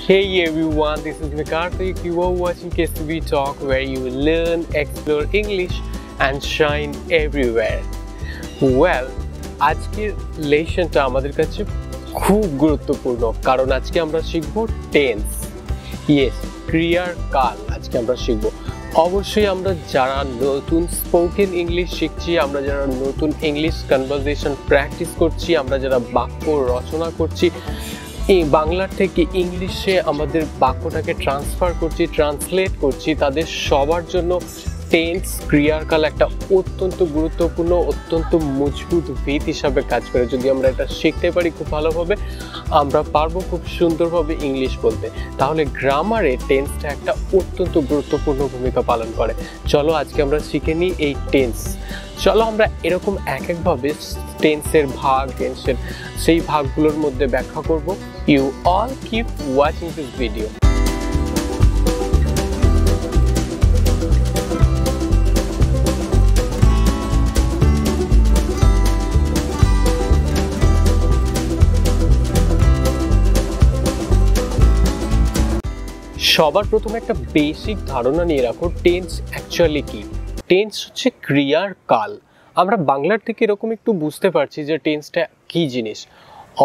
Hey everyone, this is Karthik. You are watching KCB Talk, where you will learn, explore English and shine everywhere. Well, আজকের লেসনটা আমাদের কাছে খুব গুরুত্বপূর্ণ কারণ আজকে আমরা শিখব টেন্স। ইয়েস, ক্রিয়ার কাল আজকে আমরা শিখব। অবশ্যই আমরা যারা নতুন স্পোকেন ইংলিশ শিখছি, আমরা যারা নতুন ইংলিশ কনভারসেশন প্র্যাকটিস করছি, আমরা যারা বাক্য রচনা করছি, এই বাংলার থেকে ইংলিশে আমাদের বাক্যটাকে ট্রান্সফার করছি, ট্রান্সলেট করছি, তাদের সবার জন্য টেন্স ক্রিয়ার কাল একটা অত্যন্ত গুরুত্বপূর্ণ, অত্যন্ত মজবুত ভিত হিসাবে কাজ করে। যদি আমরা এটা শিখতে পারি খুব ভালোভাবে, আমরা পারবো খুব সুন্দরভাবে ইংলিশ বলতে। তাহলে গ্রামারে টেন্সটা একটা অত্যন্ত গুরুত্বপূর্ণ ভূমিকা পালন করে। চলো আজকে আমরা শিখে নিই এই টেন্স। চলো আমরা এরকম একভাবে টেন্সের ভাগ, টেন্সের সেই ভাগগুলোর মধ্যে ব্যাখ্যা করব। You all keep watching this video. সবার প্রথমে একটা বেসিক ধারণা নিয়ে রাখো, টেন্স অ্যাকচুয়ালি কি। টেন্স হচ্ছে ক্রিয়ার কাল। আমরা বাংলার থেকে এরকম একটু বুঝতে পারছি যে টেন্সটা কি জিনিস।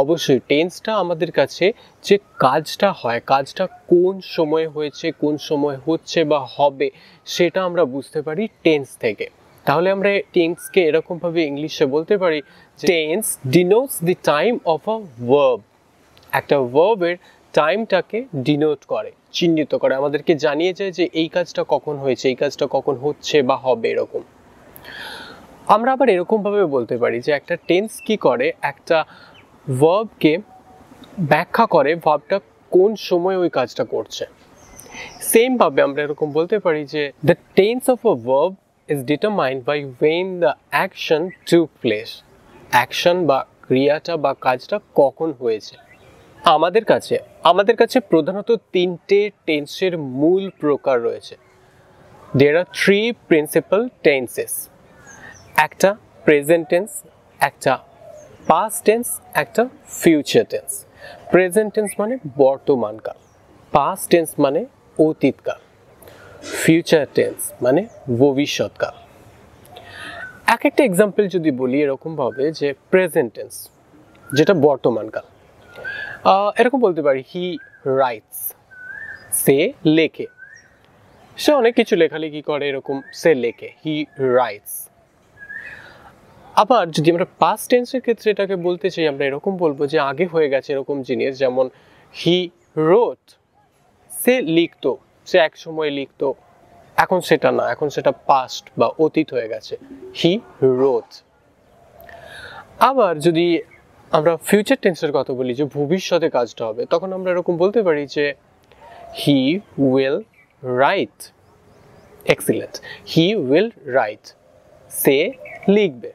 অবশ্যই টেন্সটা আমাদের কাছে যে কাজটা হয়, কাজটা কোন সময় হয়েছে, কোন সময় হচ্ছে বা হবে, সেটা আমরা বুঝতে পারি টেন্স থেকে। তাহলে আমরা টেন্সকে এরকমভাবে ইংলিশে বলতে পারি, tense denotes the time of a verb. একটা ভার্বের টাইমটাকে ডিনোট করে, চিহ্নিত করে, আমাদেরকে জানিয়ে যায় যে এই কাজটা কখন হয়েছে, এই কাজটা কখন হচ্ছে বা হবে। এরকম আমরা আবার এরকমভাবে বলতে পারি যে একটা টেন্স কি করে, একটা ভার্বকে ব্যাখ্যা করে ভার্বটা কোন সময় ওই কাজটা করছে। সেমভাবে আমরা এরকম বলতে পারি যে the tense of a verb is determined by when the action took place. Action বা ক্রিয়াটা বা কাজটা কখন হয়েছে। আমাদের কাছে প্রধানত তিনটে টেন্সের মূল প্রকার রয়েছে। দেয়ার আর থ্রি প্রিন্সিপাল টেন্সেস। একটা প্রেজেন্ট টেন্স, একটা পাস্ট টেন্স, একটা ফিউচার টেন্স। প্রেজেন্ট টেন্স মানে বর্তমানকাল, পাস্ট টেন্স মানে অতীতকাল, ফিউচার টেন্স মানে ভবিষ্যৎকাল। এক একটা এক্সাম্পল যদি বলি এরকমভাবে, যে প্রেজেন্ট টেন্স যেটা বর্তমানকাল, এরকম বলতে পারি হি রাইটস, সে লেখে। সে অনেক কিছু লেখালেখি করে, এরকম সে লেখে, হি রাইটস। আবার যদি আমরা পাস্ট টেন্সের ক্ষেত্রে এটাকে বলতে চাই, আমরা এরকম বলবো যে আগে হয়ে গেছে এরকম জিনিস, যেমন হি রোট, সে লিখতো, সে এক সময় লিখতো, এখন সেটা না, এখন সেটা পাস্ট বা অতীত হয়ে গেছে, হি রোট। আবার যদি আমরা ফিউচার টেন্সের কথা বলি, যে ভবিষ্যতে কাজটা হবে, তখন আমরা এরকম বলতে পারি যে he will write. Excellent, he will write, সে লিখবে।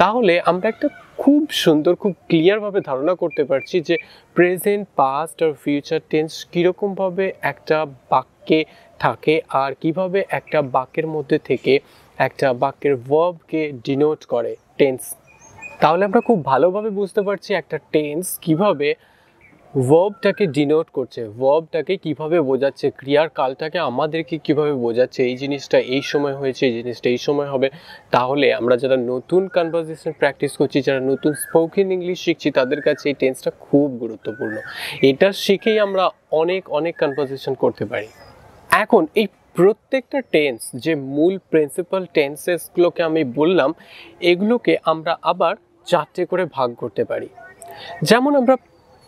তাহলে আমরা একটা খুব সুন্দর, খুব ক্লিয়ারভাবে ধারণা করতে পারছি যে প্রেজেন্ট, পাস্ট আর ফিউচার টেন্স কীরকমভাবে একটা বাক্যে থাকে, আর কিভাবে একটা বাক্যের মধ্যে থেকে একটা বাক্যের ভার্বকে ডিনোট করে টেন্স। তাহলে আমরা খুব ভালোভাবে বুঝতে পারছি একটা টেন্স কিভাবে ভার্বটাকে ডিনোট করছে, ভার্বটাকে কিভাবে বোঝাচ্ছে, ক্রিয়ার কালটাকে আমাদেরকে কিভাবে বোঝাচ্ছে, এই জিনিসটা এই সময় হয়েছে, এই জিনিসটা এই সময় হবে। তাহলে আমরা যারা নতুন কনভারসেশন প্র্যাকটিস করছি, যারা নতুন স্পোকেন ইংলিশ শিখছি, তাদের কাছে এই টেন্সটা খুব গুরুত্বপূর্ণ। এটা শিখেই আমরা অনেক অনেক কনভারসেশন করতে পারি। এখন এই প্রত্যেকটা টেন্স, যে মূল প্রিন্সিপাল টেন্সেসগুলোকে আমি বললাম, এগুলোকে আমরা আবার চারটে করে ভাগ করতে পারি। যেমন আমরা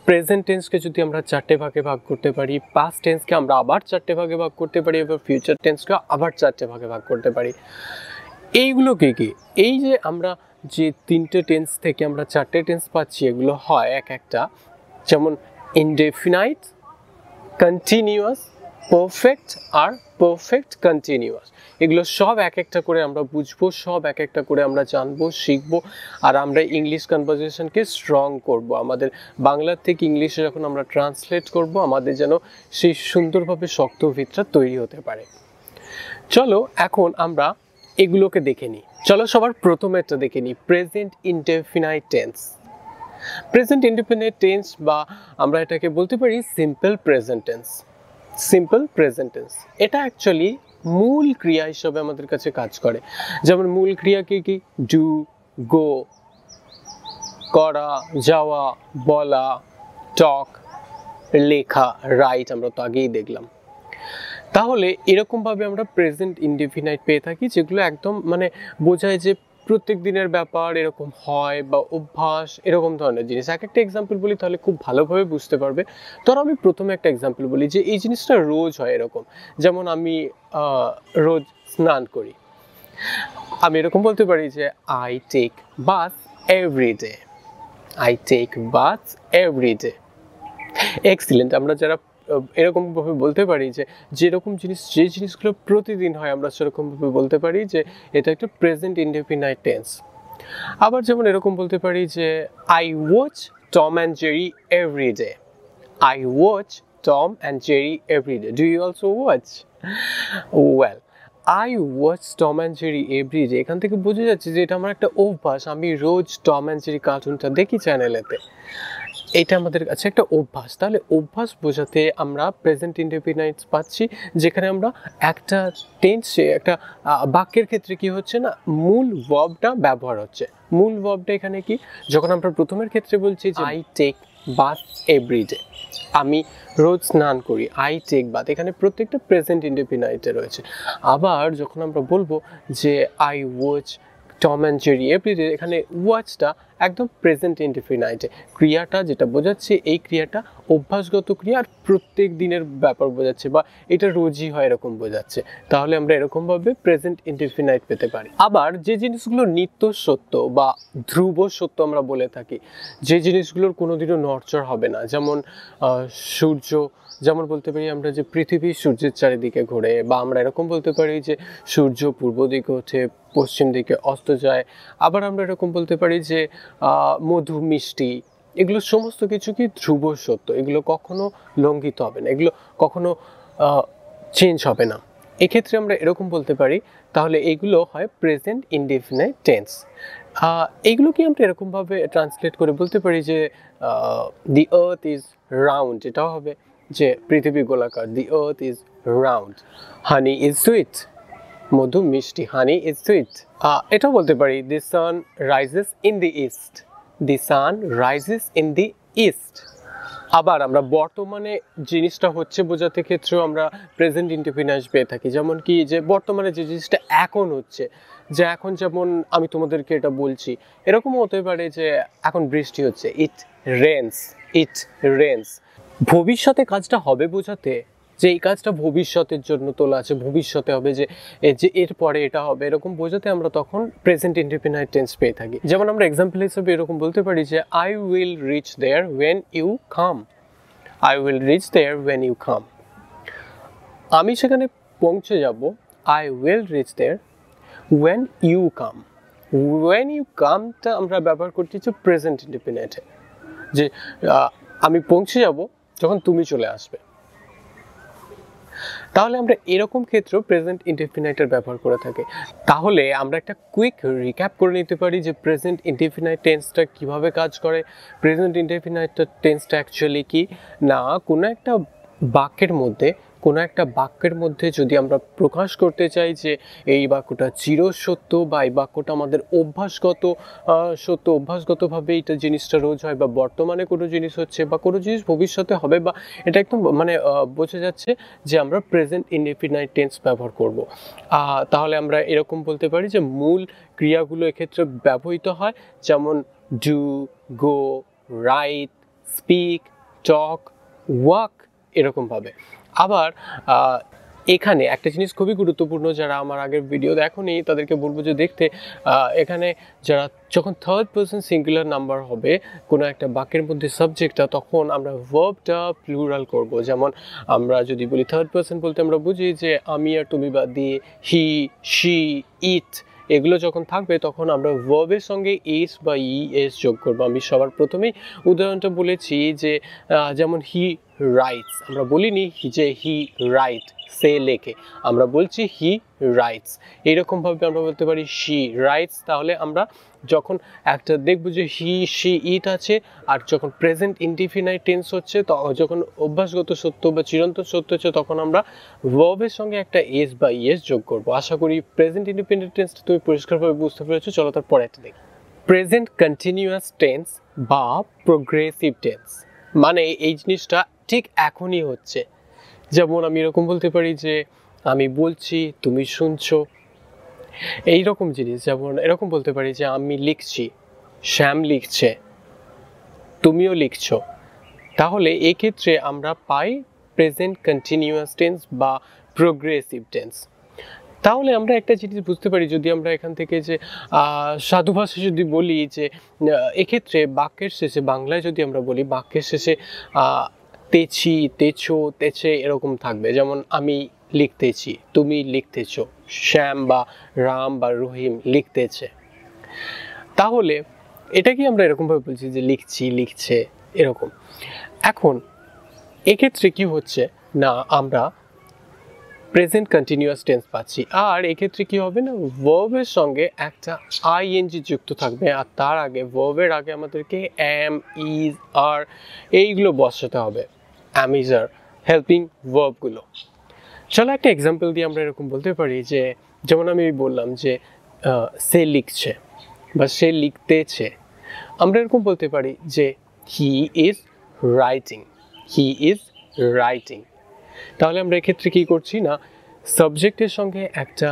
প্রেজেন্ট টেন্সকে যদি আমরা চারটে ভাগে ভাগ করতে পারি, পাস্ট টেন্সকে আমরা আবার চারটে ভাগে ভাগ করতে পারি, এবার ফিউচার টেন্সকে আবার চারটে ভাগে ভাগ করতে পারি। এইগুলোকে কি, এই যে আমরা যে তিনটে টেন্স থেকে আমরা চারটে টেন্স পাচ্ছি, এগুলো হয় এক একটা, যেমন ইনডেফিনাইট, কন্টিনিউয়াস, পারফেক্ট আর পারফেক্ট কন্টিনিউয়াস। এগুলো সব এক একটা করে আমরা বুঝবো, সব এক একটা করে আমরা জানবো, শিখবো, আর আমরা ইংলিশ কনভারসেশনকে স্ট্রং করব। আমাদের বাংলার থেকে ইংলিশে যখন আমরা ট্রান্সলেট করব, আমাদের যেন সেই সুন্দরভাবে শক্ত ভিতটা তৈরি হতে পারে। চলো এখন আমরা এগুলোকে দেখে নিই। চলো সবার প্রথমে একটা দেখে নিই, present indefinite tense. Present indefinite tense বা আমরা এটাকে বলতে পারি simple present tense. Simple present tense এটা অ্যাকচুয়ালি মূল ক্রিয়া হিসেবে আমাদের কাছে কাজ করে। যেমন মূল ক্রিয়া কি ডু, গো, করা, যাওয়া, বলা, টক, লেখা, রাইট, আমরা তো আগেই দেখলাম। তাহলে এরকমভাবে আমরা প্রেজেন্ট ইনডিফিনাইট পেয়ে থাকি, যেগুলো একদম মানে বোঝায় যে প্রত্যেক দিনের ব্যাপার এরকম হয় বা অভ্যাস এরকম ধরনের জিনিস। এক একটা এক্সাম্পল বলি তাহলে খুব ভালোভাবে বুঝতে পারবে। ধরো আমি প্রথমে একটা এক্সাম্পল বলি যে এই জিনিসটা রোজ হয় এরকম। যেমন আমি রোজ স্নান করি, আমি এরকম বলতে পারি যে I take bath every day. I take bath every day. Excellent. আমরা যারা এরকমভাবে বলতে পারি যে যেরকম জিনিস, যে জিনিসগুলো প্রতিদিন হয়, আমরা সেরকমভাবে বলতে পারি যে এটা একটা প্রেজেন্ট ইনডেফিনাইট টেন্স। আবার যেমন এরকম বলতে পারি যে I watch Tom and Jerry every day. I watch Tom and Jerry every day. Do you also watch? Well, I watch Tom and Jerry every day, এখান থেকে বোঝা যাচ্ছে যে এটা আমার একটা অভ্যাস। আমি রোজ টম অ্যান্ড জেরি কার্টুনটা দেখি চ্যানেলেতে, এটা আমাদের কাছে একটা অভ্যাস। তাহলে অভ্যাস বোঝাতে আমরা প্রেজেন্ট ইনডেফিনাইট পাচ্ছি, যেখানে আমরা একটা টেন্সে একটা বাক্যের ক্ষেত্রে কি হচ্ছে না, মূল ভার্বটা ব্যবহার হচ্ছে। মূল ভার্বটা এখানে কি, যখন আমরা প্রথমের ক্ষেত্রে বলছি যে I take bath every day, আমি রোজ স্নান করি, আই টেক বাথ, এখানে প্রত্যেকটা প্রেজেন্ট ইনডেফিনাইটে রয়েছে। আবার যখন আমরা বলবো যে I watch Tom and Jerry everyday, এখানে ওয়াচটা একদম প্রেজেন্ট ইনডেফিনাইটে। ক্রিয়াটা যেটা বোঝাচ্ছে, এই ক্রিয়াটা অভ্যাসগত ক্রিয়া আর প্রত্যেক দিনের ব্যাপার বোঝাচ্ছে, বা এটা রোজই হয় এরকম বোঝাচ্ছে। তাহলে আমরা এরকমভাবে প্রেজেন্ট ইনডেফিনাইট পেতে পারি। আবার যে জিনিসগুলো নিত্য সত্য বা ধ্রুব সত্য আমরা বলে থাকি, যে জিনিসগুলোর কোনোদিনও নড়চড় হবে না, যেমন সূর্য, যেমন বলতে পারি আমরা যে পৃথিবী সূর্যের চারিদিকে ঘোরে, বা আমরা এরকম বলতে পারি যে সূর্য পূর্ব দিকে ওঠে, পশ্চিম দিকে অস্ত যায়। আবার আমরা এরকম বলতে পারি যে মধু মিষ্টি, এগুলো সমস্ত কিছু কি ধ্রুব সত্য, এগুলো কখনো লঙ্ঘিত হবে না, এগুলো কখনো চেঞ্জ হবে না। এক্ষেত্রে আমরা এরকম বলতে পারি। তাহলে এইগুলো হয় প্রেজেন্ট ইনডেফিনাইট টেন্স। এইগুলো কি আমরা এরকমভাবে ট্রান্সলেট করে বলতে পারি যে দি আর্থ ইজ রাউন্ড, এটাও হবে যে পৃথিবী গোলাকার, the earth is round. Honey is sweet, মধু মিষ্টি, হানি ইজ সুইট। এটাও বলতে পারি the sun rises in the east, the sun rises in the east. আবার আমরা বর্তমানে জিনিসটা হচ্ছে বোঝাতে ক্ষেত্রেও আমরা প্রেজেন্ট ইনডেফিনাইট পেয়ে থাকি। যেমন কি যে বর্তমানে যে জিনিসটা এখন হচ্ছে, যে এখন যেমন আমি তোমাদেরকে এটা বলছি, এরকমও হতে পারে যে এখন বৃষ্টি হচ্ছে, ইট রেন্স, ইট রেন্স। ভবিষ্যতে কাজটা হবে বোঝাতে, যে এই কাজটা ভবিষ্যতের জন্য তোলা আছে, ভবিষ্যতে হবে, যে এরপরে এটা হবে, এরকম বোঝাতে আমরা তখন প্রেজেন্ট ইনডেফিনাইট টেন্স পেয়ে থাকি। যেমন আমরা এক্সাম্পল হিসেবে এরকম বলতে পারি যে I will reach there when you come. I will reach there when you come, আমি সেখানে পৌঁছে যাব। I will reach there when you come. When you কামটা আমরা ব্যবহার করতেছি প্রেজেন্ট ইনডেফিনাইটে, যে আমি পৌঁছে যাব যখন তুমি চলে আসবে। তাহলে আমরা এরকম ক্ষেত্রেও প্রেজেন্ট ইনডেফিনাইটের ব্যবহার করে থাকি। তাহলে আমরা একটা কুইক রিক্যাপ করে নিতে পারি যে প্রেজেন্ট ইনডেফিনাইট টেন্সটা কিভাবে কাজ করে। প্রেজেন্ট ইনডেফিনাইট টেন্সটা অ্যাকচুয়ালি কি না, কোনো একটা বাক্যের মধ্যে যদি আমরা প্রকাশ করতে চাই যে এই বাক্যটা চিরসত্য, বা এই বাক্যটা আমাদের অভ্যাসগতভাবে এটা জিনিসটা রোজ হয়, বা বর্তমানে কোনো জিনিস হচ্ছে, বা কোনো জিনিস ভবিষ্যতে হবে, বা এটা একদম মানে বোঝা যাচ্ছে যে আমরা প্রেজেন্ট ইনডেফিনাইট টেন্স ব্যবহার করব। তাহলে আমরা এরকম বলতে পারি যে মূল ক্রিয়াগুলো এক্ষেত্রে ব্যবহৃত হয়, যেমন do, go, right, speak, talk, walk, এরকমভাবে। আবার এখানে একটা জিনিস খুবই গুরুত্বপূর্ণ, যারা আমার আগের ভিডিও দেখোনি তাদেরকে বলবো যে দেখতে। এখানে যারা যখন থার্ড পারসন সিঙ্গুলার নাম্বার হবে কোনো একটা বাক্যের মধ্যে সাবজেক্টটা, তখন আমরা ভার্বটা প্লুরাল করব। যেমন আমরা যদি বলি থার্ড পারসন বলতে আমরা বুঝি যে আমি আর তুমি বাদ দিয়ে হি, শি, ইট, এগুলো যখন থাকবে তখন আমরা ভার্বের সঙ্গে এস বা ইএস যোগ করবো। আমি সবার প্রথমেই উদাহরণটা বলেছি যে যেমন হি রাইটস, আমরা বলিনি যে হি রাইট সে লেখে, আমরা বলছি হি রাইটস। এইরকমভাবে আমরা বলতে পারি শি রাইটস। তাহলে আমরা যখন একটা দেখবো যে হি শি ইট আছে, আর যখন প্রেজেন্ট ইনডিফিনাইট টেন্স হচ্ছে, যখন অভ্যাসগত সত্য বা চিরন্তন সত্য হচ্ছে, তখন আমরা ভার্বের সঙ্গে একটা এস বা ইএস যোগ করবো। আশা করি প্রেজেন্ট ইন্ডিপেন্ডেন্ট টেন্সটা তুমি পরিষ্কারভাবে বুঝতে পেরেছো। চলো তারপরে একটা দেখি। প্রেজেন্ট কন্টিনিউয়াস টেন্স বা প্রোগ্রেসিভ টেন্স মানে এই জিনিসটা ঠিক এখনই হচ্ছে। যেমন আমি এরকম বলতে পারি যে আমি বলছি, তুমি শুনছো, এই রকম জিনিস। যেমন এরকম বলতে পারি যে আমি লিখছি, শ্যাম লিখছে, তুমিও লিখছো। তাহলে এক্ষেত্রে আমরা পাই প্রেজেন্ট কন্টিনিউয়াস টেন্স বা প্রোগ্রেসিভ টেন্স। তাহলে আমরা একটা জিনিস বুঝতে পারি, যদি আমরা এখান থেকে যে সাধু ভাষায় যদি বলি যে এক্ষেত্রে বাক্যের শেষে, বাংলায় যদি আমরা বলি বাক্যের শেষে তেছি, তেছো, তেছে এরকম থাকবে। যেমন আমি লিখতেছি, তুমি লিখতেছো, শ্যাম বা রাম বা রহিম লিখতেছে। তাহলে এটা কি আমরা এরকমভাবে বলছি যে লিখছি, লিখছে এরকম। এখন এক্ষেত্রে কি হচ্ছে না, আমরা প্রেজেন্ট কন্টিনিউয়াস টেন্স পাচ্ছি। আর এক্ষেত্রে কি হবে না, ভার্বের সঙ্গে একটা আইএনজি যুক্ত থাকবে, আর তার আগে ভার্বের আগে আমাদেরকে এম, ইজ, আর এইগুলো বসাতে হবে, এম, ইজ, আর হেল্পিং ভার্বগুলো। চলো একটা এক্সাম্পল দিয়ে আমরা এরকম বলতে পারি যে, যেমন আমি বললাম যে সে লিখছে বা সে লিখতেছে, আমরা এরকম বলতে পারি যে he is writing, he is writing. তাহলে আমরা এক্ষেত্রে কি করছি না, সাবজেক্টের সঙ্গে একটা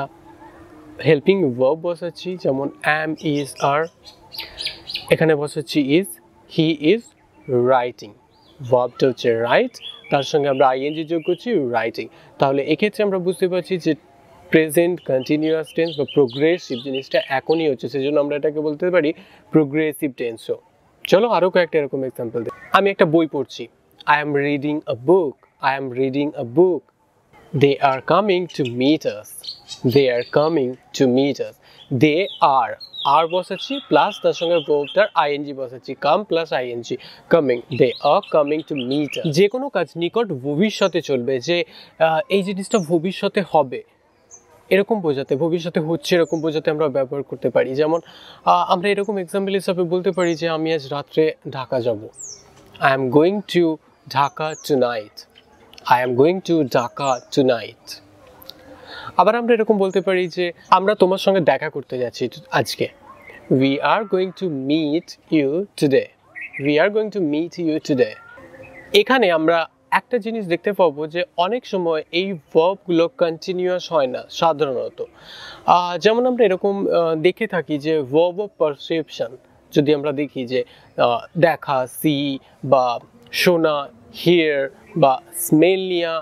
হেল্পিং ভার্ব বসাচ্ছি, যেমন অ্যাম, ইজ, আর, এখানে বসাচ্ছি ইজ, হি ইজ রাইটিং, ভার্বটা হচ্ছে রাইট, তার সঙ্গে আমরা আইএনজি যোগ করছি রাইটিং। তাহলে এক্ষেত্রে আমরা বুঝতে পারছি যে প্রেজেন্ট কন্টিনিউয়াস টেন্স বা প্রোগ্রেসিভ জিনিসটা এখনই হচ্ছে, সেজন্য আমরা এটাকে বলতে পারি প্রোগ্রেসিভ টেন্সও। চলো আরও কয়েকটা এরকম এক্সাম্পল দিই। আমি একটা বই পড়ছি, I am reading a book, I am reading a book. They are coming to meet us. They are coming to meet us. They are বসাচ্ছি প্লাস তার সঙ্গে ভার্বটার আইএনজি বসাচ্ছি, come plus ING, coming. They are coming to meet us. যে কোনো কাজ নিকট ভবিষ্যতে চলবে, যে এই জিনিসটা ভবিষ্যতে হবে এরকম বোঝাতে, ভবিষ্যতে হচ্ছে এরকম বোঝাতে আমরা ব্যবহার করতে পারি। যেমন আমরা এরকম এক্সাম্পল হিসাবে বলতে পারি যে আমি আজ রাত্রে ঢাকা যাব, I am going to Dhaka tonight. I am going to Dhaka tonight. আবার আমরা এরকম বলতে পারি যে আমরা তোমার সঙ্গে দেখা করতে যাচ্ছি আজকে, We are going to meet you today. We are going to meet you today. এখানে আমরা একটা জিনিস দেখতে পাবো যে অনেক সময় এই ভার্বগুলো কন্টিনিউয়াস হয় না সাধারণত। যেমন আমরা এরকম দেখে থাকি যে ভার্ব অফ পারসেপশন, যদি আমরা দেখি যে দেখা, সি, বা শোনা, হিয়ার, বা স্মেল নেওয়া,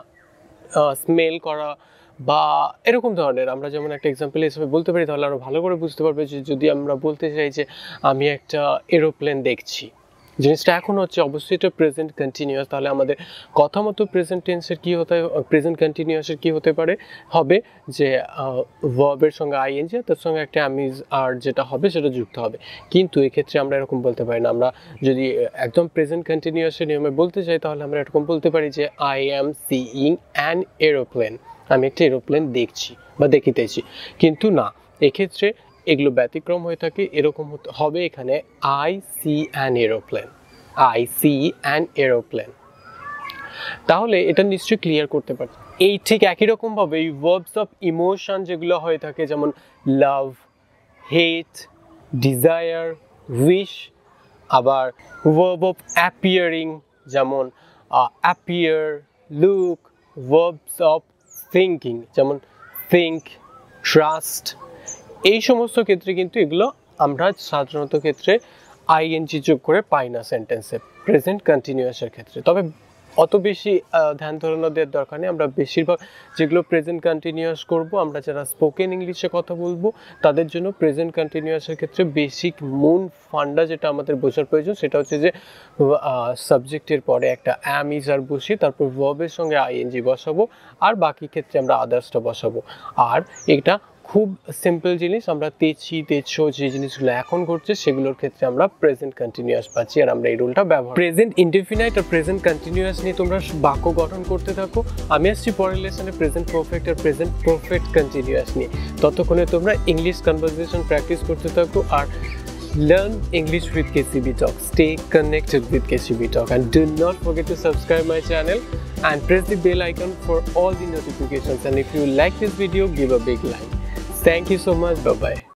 স্মেল করা, বা এরকম ধরনের, আমরা যেমন একটা এক্সাম্পল হিসেবে বলতে পারি, তাহলে আরও ভালো করে বুঝতে পারবে যে যদি আমরা বলতে চাই যে আমি একটা এরোপ্লেন দেখছি, জিনিসটা এখন হচ্ছে, অবশ্যই এটা প্রেজেন্ট কন্টিনিউয়াস। তাহলে আমাদের কথা মতো প্রেজেন্ট টেন্সের কী হতে, প্রেজেন্ট কন্টিনিউয়াসের কী হতে পারে, হবে যে ভার্বের সঙ্গে আইএনজি, তার সঙ্গে একটা আমিজ আর যেটা হবে সেটা যুক্ত হবে। কিন্তু এক্ষেত্রে আমরা এরকম বলতে পারি না। আমরা যদি একদম প্রেজেন্ট কন্টিনিউয়াসের নিয়মে বলতে চাই, তাহলে আমরা এরকম বলতে পারি যে I am seeing an aeroplane, আমি একটা এরোপ্লেন দেখছি বা দেখিতেছি। কিন্তু না, এক্ষেত্রে এগুলো ব্যতিক্রম হয়ে থাকে। এরকম হবে এখানে I see an aeroplane, I see an aeroplane. তাহলে এটা নিশ্চয়ই ক্লিয়ার করতে পারি। এই ঠিক একই রকমভাবে এই ভার্বস অফ ইমোশন যেগুলো হয়ে থাকে, যেমন লাভ, হেট, ডিজায়ার, উইশ, আবার ভার্ব অফ অ্যাপিয়ারিং, যেমন appear, look, verbs of thinking, যেমন থিঙ্ক, ট্রাস্ট, এই সমস্ত ক্ষেত্রে কিন্তু এগুলো আমরা সাধারণত ক্ষেত্রে আইএনজি যোগ করে পাই না সেন্টেন্সে, প্রেজেন্ট কন্টিনিউয়াসের ক্ষেত্রে। তবে অত বেশি ধ্যান ধারণা দেওয়ার দরকার নেই। আমরা বেশিরভাগ যেগুলো প্রেজেন্ট কন্টিনিউয়াস করব, আমরা যারা স্পোকেন ইংলিশে কথা বলবো তাদের জন্য প্রেজেন্ট কন্টিনিউয়াসের ক্ষেত্রে বেসিক মূল ফান্ডা যেটা আমাদের বোঝার প্রয়োজন, সেটা হচ্ছে যে সাবজেক্টের পরে একটা অ্যাম, ইজ, আর বসিয়ে তারপর ভার্বের সঙ্গে আইএনজি বসাবো, আর বাকি ক্ষেত্রে আমরা আদার্সটা বসাবো। আর এটা খুব সিম্পল জিনিস, আমরা তেছি তেছো যে জিনিসগুলো এখন ঘটছে সেগুলোর ক্ষেত্রে আমরা প্রেজেন্ট কন্টিনিউয়াস পাচ্ছি, আর আমরা এই রুলটা ব্যবহার। প্রেজেন্ট ইনডেফিনাইট আর প্রেজেন্ট কন্টিনিউয়াস নিয়ে তোমরা বাক্য গঠন করতে থাকো। আমি আসছি পরের লেসনে প্রেজেন্ট পারফেক্ট আর প্রেজেন্ট পারফেক্ট কন্টিনিউয়াস নিয়ে। ততক্ষণে তোমরা ইংলিশ কনভারসেশন প্র্যাকটিস করতে থাকো আর learn English with KCB Talk. Stay connected with KCB Talk and do not forget to subscribe my channel and press the bell icon for all the notifications. And if you like this video, give a big like. Thank you so much. Bye bye.